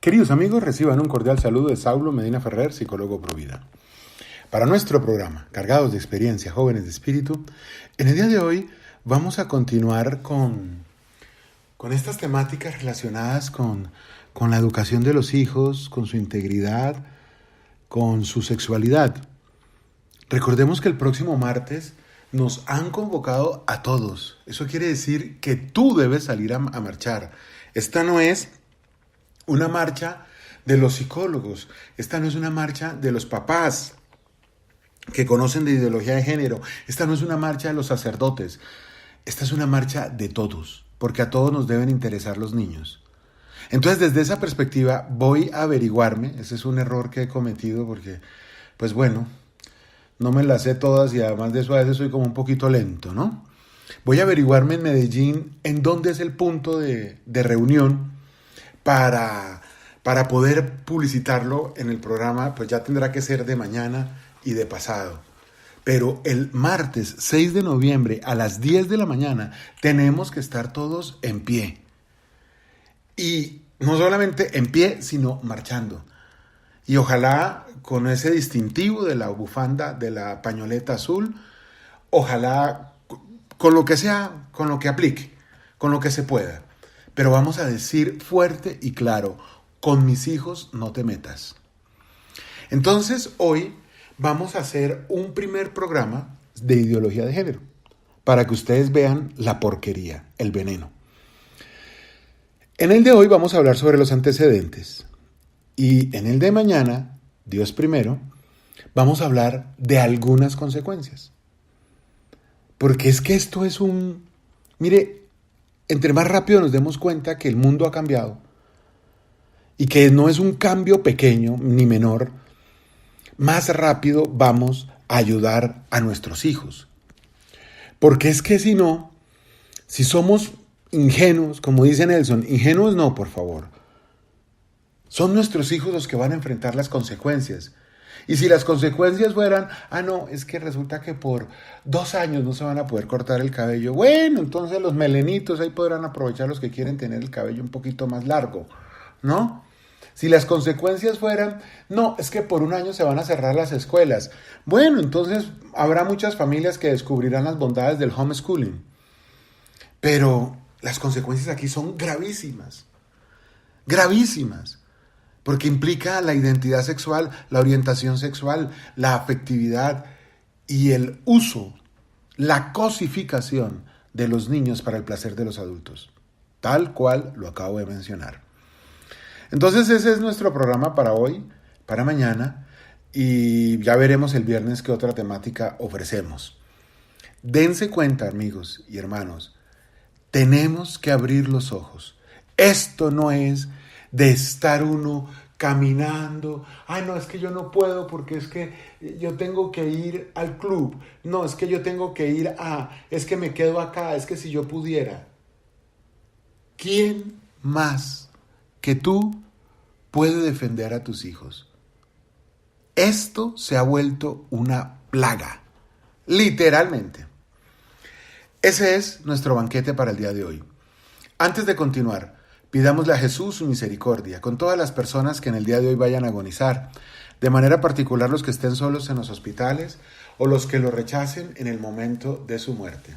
Queridos amigos, reciban un cordial saludo de Saulo Medina Ferrer, psicólogo Provida. Para nuestro programa, Cargados de Experiencia, Jóvenes de Espíritu, en el día de hoy vamos a continuar con estas temáticas relacionadas con la educación de los hijos, con su integridad, con su sexualidad. Recordemos que el próximo martes nos han convocado a todos. Eso quiere decir que tú debes salir a marchar. Esta no es una marcha de los psicólogos, esta no es una marcha de los papás que conocen de ideología de género, esta no es una marcha de los sacerdotes, esta es una marcha de todos, porque a todos nos deben interesar los niños. Entonces, desde esa perspectiva voy a averiguarme, ese es un error que he cometido porque, pues bueno, no me las sé todas y además de eso a veces soy como un poquito lento, ¿no? Voy a averiguarme en Medellín en dónde es el punto de reunión para poder publicitarlo en el programa. Pues ya tendrá que ser de mañana y de pasado. Pero el martes 6 de noviembre a las 10 de la mañana tenemos que estar todos en pie. Y no solamente en pie, sino marchando. Y ojalá con ese distintivo de la bufanda, de la pañoleta azul, ojalá con lo que sea, con lo que aplique, con lo que se pueda. Pero vamos a decir fuerte y claro, con mis hijos no te metas. Entonces hoy vamos a hacer un primer programa de ideología de género, para que ustedes vean la porquería, el veneno. En el de hoy vamos a hablar sobre los antecedentes. Y en el de mañana, Dios primero, vamos a hablar de algunas consecuencias. Porque es que esto es Mire, entre más rápido nos demos cuenta que el mundo ha cambiado y que no es un cambio pequeño ni menor, más rápido vamos a ayudar a nuestros hijos. Porque es que si somos ingenuos, como dice Nelson, ingenuos no, por favor. Son nuestros hijos los que van a enfrentar las consecuencias. Y si las consecuencias fueran, no, es que resulta que por 2 años no se van a poder cortar el cabello. Bueno, entonces los melenitos ahí podrán aprovechar los que quieren tener el cabello un poquito más largo, ¿no? Si las consecuencias fueran, no, es que por 1 año se van a cerrar las escuelas. Bueno, entonces habrá muchas familias que descubrirán las bondades del homeschooling. Pero las consecuencias aquí son gravísimas, gravísimas. Porque implica la identidad sexual, la orientación sexual, la afectividad y el uso, la cosificación de los niños para el placer de los adultos, tal cual lo acabo de mencionar. Entonces ese es nuestro programa para hoy, para mañana, y ya veremos el viernes qué otra temática ofrecemos. Dense cuenta, amigos y hermanos, tenemos que abrir los ojos. Esto no es de estar uno caminando, no, es que yo no puedo porque es que yo tengo que ir al club, no, es que yo tengo que ir es que me quedo acá, es que si yo pudiera. ¿Quién más que tú puede defender a tus hijos? Esto se ha vuelto una plaga, literalmente. Ese es nuestro banquete para el día de hoy. Antes de continuar, pidámosle a Jesús su misericordia con todas las personas que en el día de hoy vayan a agonizar, de manera particular los que estén solos en los hospitales o los que lo rechacen en el momento de su muerte.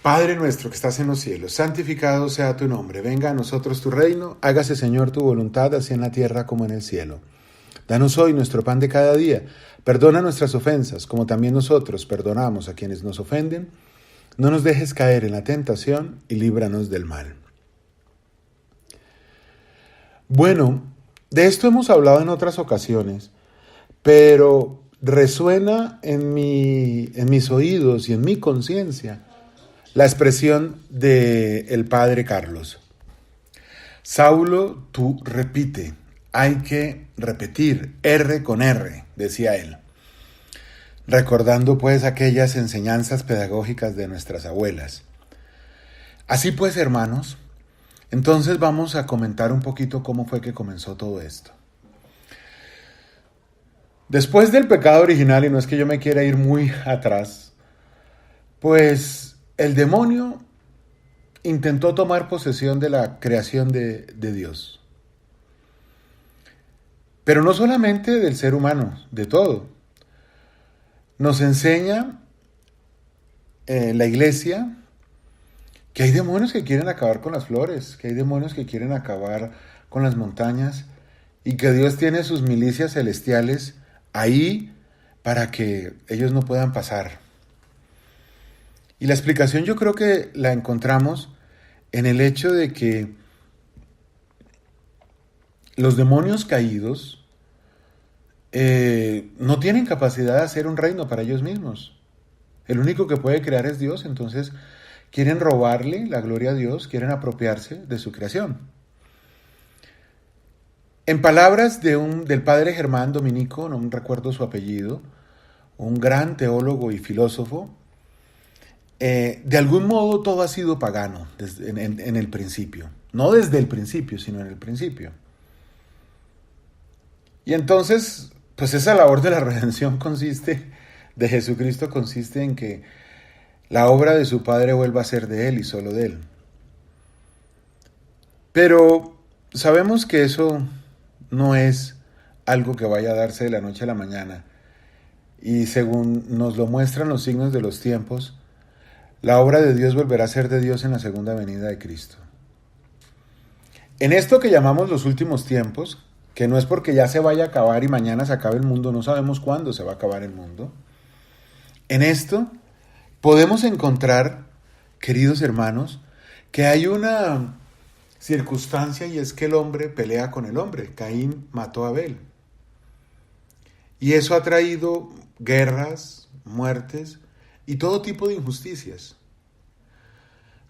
Padre nuestro que estás en los cielos, santificado sea tu nombre, venga a nosotros tu reino, hágase Señor tu voluntad, así en la tierra como en el cielo. Danos hoy nuestro pan de cada día, perdona nuestras ofensas, como también nosotros perdonamos a quienes nos ofenden. No nos dejes caer en la tentación y líbranos del mal. Bueno, de esto hemos hablado en otras ocasiones, pero resuena en mis oídos y en mi conciencia la expresión del padre Carlos. Saulo, tú repite, hay que repetir, R con R, decía él, recordando pues aquellas enseñanzas pedagógicas de nuestras abuelas. Así pues, hermanos, entonces vamos a comentar un poquito cómo fue que comenzó todo esto. Después del pecado original, y no es que yo me quiera ir muy atrás, pues el demonio intentó tomar posesión de la creación de Dios. Pero no solamente del ser humano, de todo. Nos enseña la iglesia que hay demonios que quieren acabar con las flores, que hay demonios que quieren acabar con las montañas y que Dios tiene sus milicias celestiales ahí para que ellos no puedan pasar. Y la explicación yo creo que la encontramos en el hecho de que los demonios caídos no tienen capacidad de hacer un reino para ellos mismos. El único que puede crear es Dios, entonces quieren robarle la gloria a Dios, quieren apropiarse de su creación. En palabras del padre Germán Dominico, no recuerdo su apellido, un gran teólogo y filósofo, de algún modo todo ha sido pagano en el principio. No desde el principio, sino en el principio. Y entonces, pues esa labor de la redención de Jesucristo consiste en que la obra de su Padre vuelva a ser de Él y solo de Él. Pero sabemos que eso no es algo que vaya a darse de la noche a la mañana. Y según nos lo muestran los signos de los tiempos, la obra de Dios volverá a ser de Dios en la segunda venida de Cristo. En esto que llamamos los últimos tiempos, que no es porque ya se vaya a acabar y mañana se acabe el mundo, no sabemos cuándo se va a acabar el mundo. En esto podemos encontrar, queridos hermanos, que hay una circunstancia y es que el hombre pelea con el hombre. Caín mató a Abel. Y eso ha traído guerras, muertes y todo tipo de injusticias.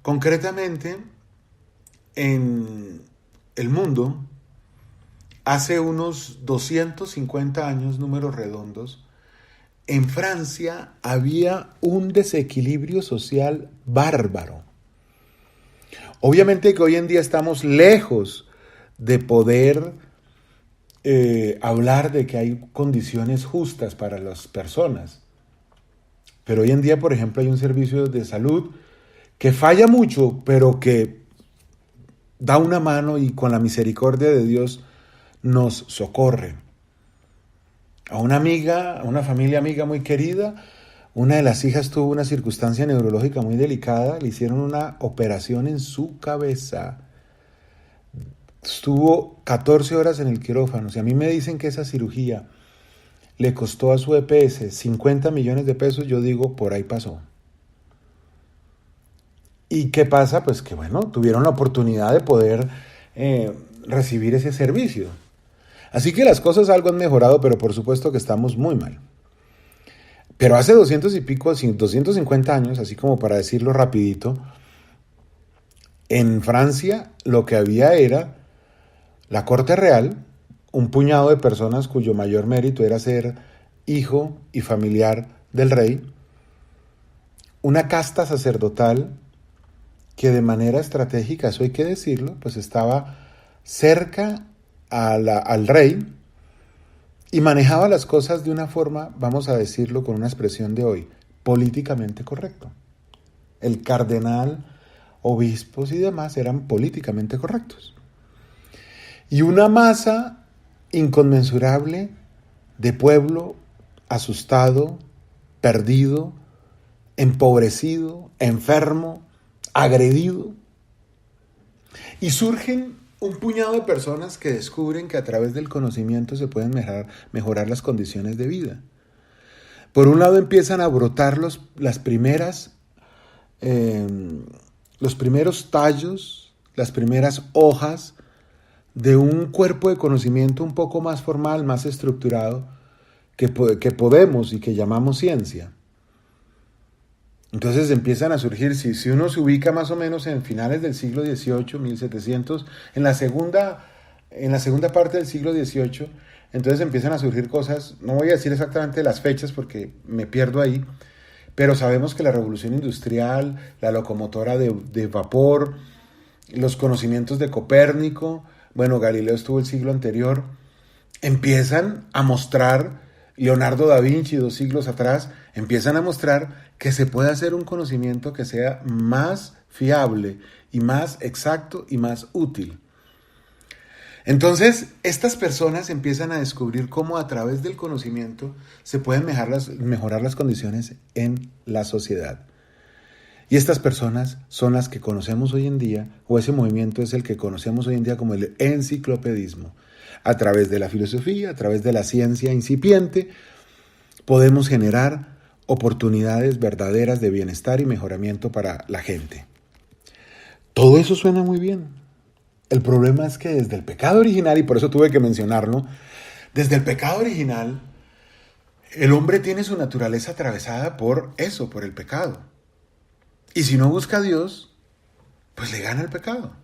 Concretamente, en el mundo, hace unos 250 años, números redondos, en Francia había un desequilibrio social bárbaro. Obviamente que hoy en día estamos lejos de poder hablar de que hay condiciones justas para las personas. Pero hoy en día, por ejemplo, hay un servicio de salud que falla mucho, pero que da una mano y con la misericordia de Dios nos socorre. A una amiga, a una familia amiga muy querida, una de las hijas tuvo una circunstancia neurológica muy delicada, le hicieron una operación en su cabeza. Estuvo 14 horas en el quirófano. Si a mí me dicen que esa cirugía le costó a su EPS 50 millones de pesos, yo digo, por ahí pasó. ¿Y qué pasa? Pues que bueno, tuvieron la oportunidad de poder recibir ese servicio. Así que las cosas algo han mejorado, pero por supuesto que estamos muy mal. Pero hace 250 años, así como para decirlo rapidito, en Francia lo que había era la corte real, un puñado de personas cuyo mayor mérito era ser hijo y familiar del rey, una casta sacerdotal que de manera estratégica, eso hay que decirlo, pues estaba cerca al rey y manejaba las cosas de una forma, vamos a decirlo con una expresión de hoy, políticamente correcto. El cardenal, obispos y demás eran políticamente correctos. Y una masa inconmensurable de pueblo asustado, perdido, empobrecido, enfermo, agredido. Y surgen un puñado de personas que descubren que a través del conocimiento se pueden mejorar las condiciones de vida. Por un lado empiezan a brotar los primeros tallos, las primeras hojas de un cuerpo de conocimiento un poco más formal, más estructurado, que podemos y que llamamos ciencia. Entonces empiezan a surgir, si uno se ubica más o menos en finales del siglo XVIII, 1700, en la segunda parte del siglo XVIII, entonces empiezan a surgir cosas, no voy a decir exactamente las fechas porque me pierdo ahí, pero sabemos que la revolución industrial, la locomotora de vapor, los conocimientos de Copérnico, bueno, Galileo estuvo el siglo anterior, empiezan a mostrar, Leonardo da Vinci 2 siglos atrás, empiezan a mostrar que se puede hacer un conocimiento que sea más fiable y más exacto y más útil. Entonces, estas personas empiezan a descubrir cómo a través del conocimiento se pueden mejorar las condiciones en la sociedad. Y estas personas son las que conocemos hoy en día, o ese movimiento es el que conocemos hoy en día como el enciclopedismo. A través de la filosofía, a través de la ciencia incipiente, podemos generar oportunidades verdaderas de bienestar y mejoramiento para la gente. Todo eso suena muy bien. El problema es que desde el pecado original, y por eso tuve que mencionarlo, desde el pecado original, el hombre tiene su naturaleza atravesada por eso, por el pecado. Y si no busca a Dios, pues le gana el pecado.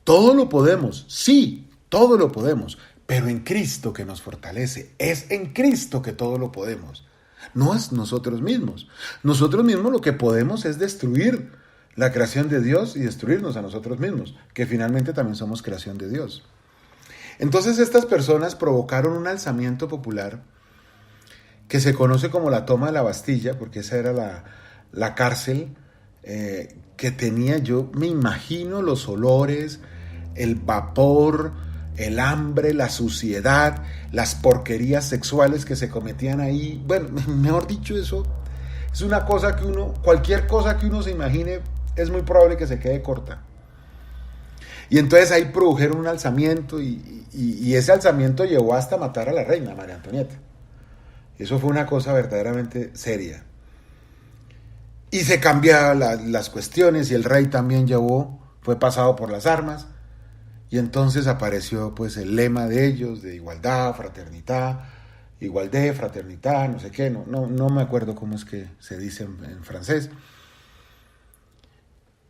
Todo lo podemos, sí, todo lo podemos, pero en Cristo que nos fortalece. Es en Cristo que todo lo podemos. No es nosotros mismos. Nosotros mismos lo que podemos es destruir la creación de Dios y destruirnos a nosotros mismos, que finalmente también somos creación de Dios. Entonces estas personas provocaron un alzamiento popular que se conoce como la toma de la Bastilla, porque esa era la cárcel que tenía, yo me imagino los olores, el vapor, el hambre, la suciedad, las porquerías sexuales que se cometían ahí. Bueno, mejor dicho, eso es una cosa que cualquier cosa que uno se imagine, es muy probable que se quede corta. Y entonces ahí produjeron un alzamiento y ese alzamiento llevó hasta matar a la reina, María Antonieta. Eso fue una cosa verdaderamente seria. Y se cambiaban las cuestiones y el rey también fue pasado por las armas. Y entonces apareció pues el lema de ellos, de igualdad, fraternidad, no sé qué, no me acuerdo cómo es que se dice en francés.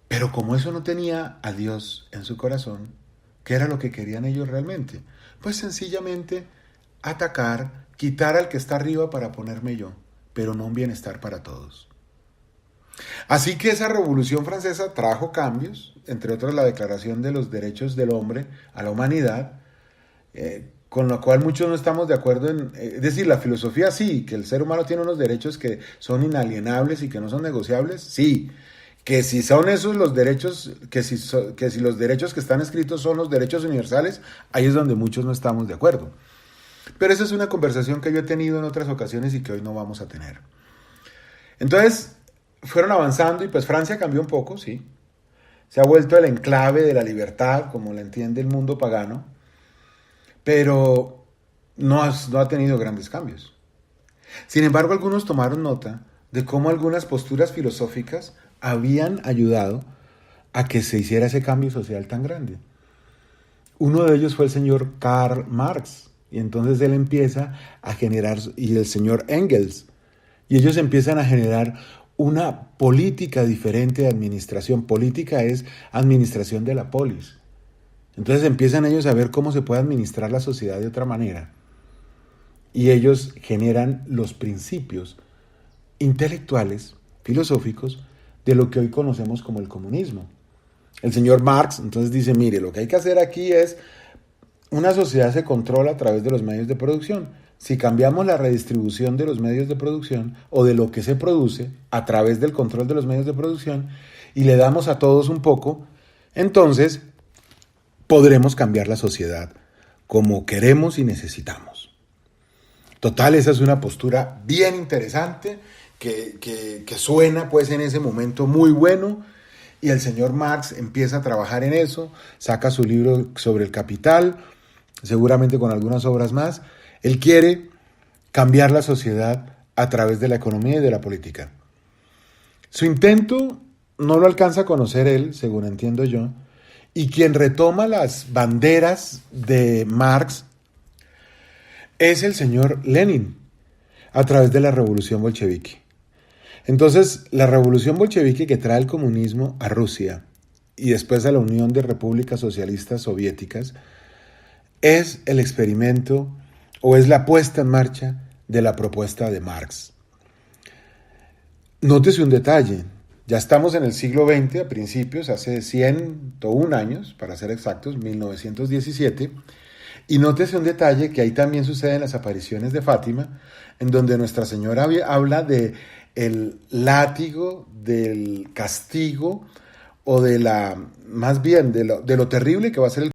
Pero como eso no tenía a Dios en su corazón, ¿qué era lo que querían ellos realmente? Pues sencillamente atacar, quitar al que está arriba para ponerme yo, pero no un bienestar para todos. Así que esa Revolución Francesa trajo cambios, entre otros la Declaración de los Derechos del Hombre a la Humanidad, con lo cual muchos no estamos de acuerdo es decir, la filosofía sí, que el ser humano tiene unos derechos que son inalienables y que no son negociables, sí. Que si son esos los derechos, que si los derechos que están escritos son los derechos universales, ahí es donde muchos no estamos de acuerdo. Pero esa es una conversación que yo he tenido en otras ocasiones y que hoy no vamos a tener. Entonces, fueron avanzando y pues Francia cambió un poco, sí. Se ha vuelto el enclave de la libertad, como la entiende el mundo pagano, pero no ha tenido grandes cambios. Sin embargo, algunos tomaron nota de cómo algunas posturas filosóficas habían ayudado a que se hiciera ese cambio social tan grande. Uno de ellos fue el señor Karl Marx, y entonces él empieza a generar, y el señor Engels, y ellos empiezan a generar una política diferente de administración. Política es administración de la polis. Entonces empiezan ellos a ver cómo se puede administrar la sociedad de otra manera. Y ellos generan los principios intelectuales, filosóficos, de lo que hoy conocemos como el comunismo. El señor Marx entonces dice, mire, lo que hay que hacer aquí es, una sociedad se controla a través de los medios de producción. Si cambiamos la redistribución de los medios de producción o de lo que se produce a través del control de los medios de producción y le damos a todos un poco, entonces podremos cambiar la sociedad como queremos y necesitamos. Total, esa es una postura bien interesante que suena pues en ese momento muy bueno, y el señor Marx empieza a trabajar en eso, saca su libro sobre el Capital, seguramente con algunas obras más. Él quiere cambiar la sociedad a través de la economía y de la política. Su intento no lo alcanza a conocer él, según entiendo yo, y quien retoma las banderas de Marx es el señor Lenin, a través de la revolución bolchevique. Entonces, la revolución bolchevique que trae el comunismo a Rusia y después a la Unión de Repúblicas Socialistas Soviéticas es el experimento o es la puesta en marcha de la propuesta de Marx. Nótese un detalle, ya estamos en el siglo XX, a principios, hace 101 años, para ser exactos, 1917, y nótese un detalle que ahí también suceden las apariciones de Fátima, en donde Nuestra Señora habla de el látigo, del castigo, o más bien de lo terrible que va a ser el